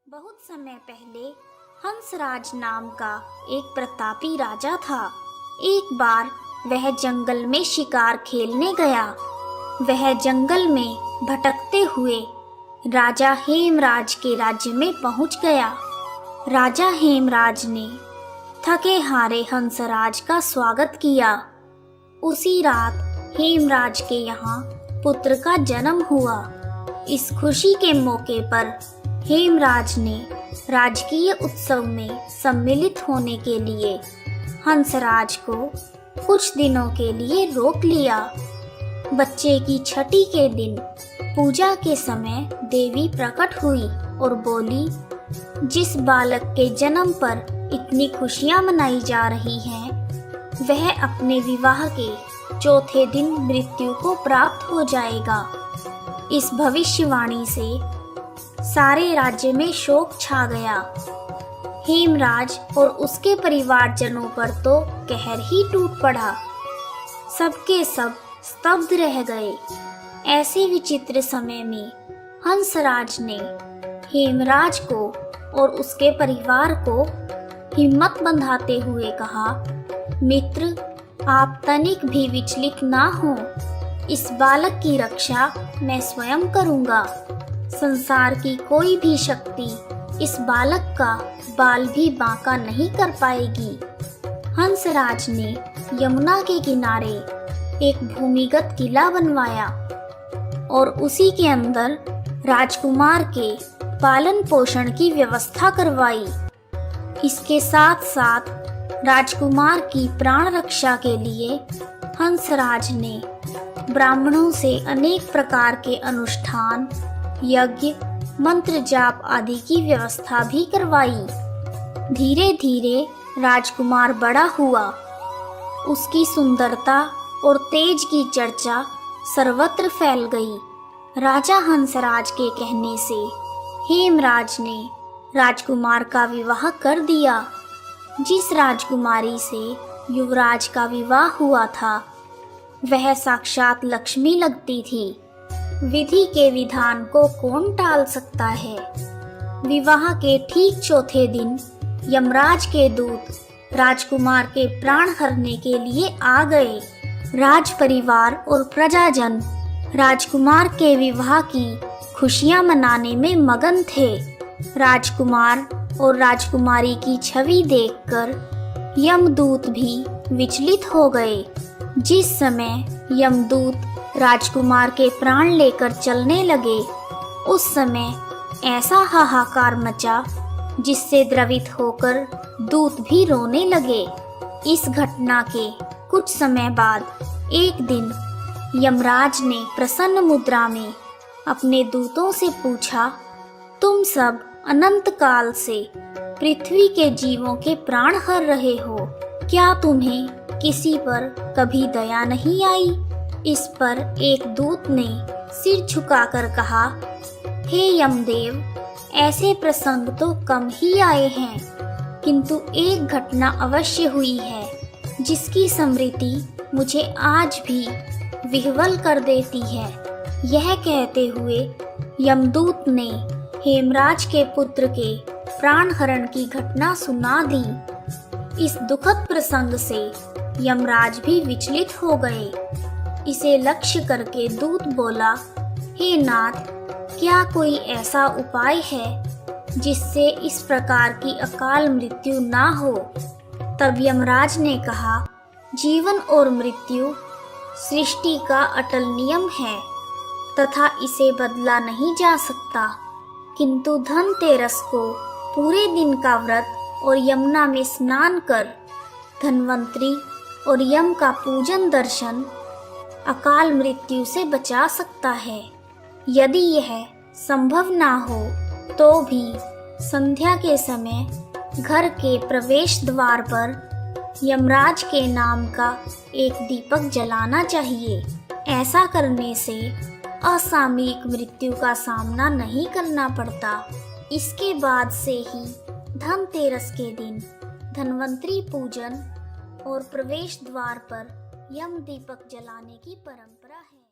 बहुत समय पहले हंसराज नाम का एक प्रतापी राजा था। एक बार वह जंगल में शिकार खेलने गया। वह जंगल में भटकते हुए राजा हेमराज के राज्य में पहुंच गया। राजा हेमराज ने थके हारे हंसराज का स्वागत किया। उसी रात हेमराज के यहाँ पुत्र का जन्म हुआ। इस खुशी के मौके पर हेमराज ने राजकीय उत्सव में सम्मिलित होने के लिए हंसराज को कुछ दिनों के लिए रोक लिया। बच्चे की छठी के दिन पूजा के समय देवी प्रकट हुई और बोली, जिस बालक के जन्म पर इतनी खुशियां मनाई जा रही हैं, वह अपने विवाह के चौथे दिन मृत्यु को प्राप्त हो जाएगा। इस भविष्यवाणी से सारे राज्य में शोक छा गया। हेमराज और उसके परिवारजनों पर तो कहर ही टूट पड़ा। सबके सब स्तब्ध रह गए। ऐसे विचित्र समय में हंसराज ने हेमराज को और उसके परिवार को हिम्मत बंधाते हुए कहा, मित्र, आप तनिक भी विचलित ना हो। इस बालक की रक्षा मैं स्वयं करूंगा। संसार की कोई भी शक्ति इस बालक का बाल भी बांका नहीं कर पाएगी। हंसराज ने यमुना के किनारे एक भूमिगत किला बनवाया और उसी के अंदर राजकुमार के पालन पोषण की व्यवस्था करवाई। इसके साथ साथ राजकुमार की प्राण रक्षा के लिए हंसराज ने ब्राह्मणों से अनेक प्रकार के अनुष्ठान, यज्ञ, मंत्र जाप आदि की व्यवस्था भी करवाई। धीरे धीरे राजकुमार बड़ा हुआ। उसकी सुंदरता और तेज की चर्चा सर्वत्र फैल गई। राजा हंसराज के कहने से हेमराज ने राजकुमार का विवाह कर दिया। जिस राजकुमारी से युवराज का विवाह हुआ था, वह साक्षात लक्ष्मी लगती थी। विधि के विधान को कौन टाल सकता है। विवाह के ठीक चौथे दिन यमराज के दूत राजकुमार के प्राण हरने के लिए आ गए। राज परिवार और प्रजाजन राजकुमार के विवाह की खुशियां मनाने में मगन थे। राजकुमार और राजकुमारी की छवि देखकर यमदूत भी विचलित हो गए। जिस समय यमदूत राजकुमार के प्राण लेकर चलने लगे, उस समय ऐसा हाहाकार मचा जिससे द्रवित होकर दूत भी रोने लगे। इस घटना के कुछ समय बाद एक दिन यमराज ने प्रसन्न मुद्रा में अपने दूतों से पूछा, तुम सब अनंत काल से पृथ्वी के जीवों के प्राण हर रहे हो, क्या तुम्हें किसी पर कभी दया नहीं आई? इस पर एक दूत ने सिर झुकाकर कहा, हे यमदेव, ऐसे प्रसंग तो कम ही आए हैं, किंतु एक घटना अवश्य हुई है जिसकी स्मृति मुझे आज भी विह्वल कर देती है। यह कहते हुए यमदूत ने हेमराज के पुत्र के प्राण हरण की घटना सुना दी। इस दुखद प्रसंग से यमराज भी विचलित हो गए। इसे लक्ष्य करके दूत बोला, हे नाथ, क्या कोई ऐसा उपाय है जिससे इस प्रकार की अकाल मृत्यु ना हो? तब यमराज ने कहा, जीवन और मृत्यु सृष्टि का अटल नियम है तथा इसे बदला नहीं जा सकता, किंतु धनतेरस को पूरे दिन का व्रत और यमुना में स्नान कर धन्वंतरी और यम का पूजन दर्शन अकाल मृत्यु से बचा सकता है। यदि यह संभव ना हो तो भी संध्या के समय घर के प्रवेश द्वार पर यमराज के नाम का एक दीपक जलाना चाहिए। ऐसा करने से असामयिक मृत्यु का सामना नहीं करना पड़ता। इसके बाद से ही धनतेरस के दिन धन्वंतरी पूजन और प्रवेश द्वार पर यम दीपक जलाने की परंपरा है।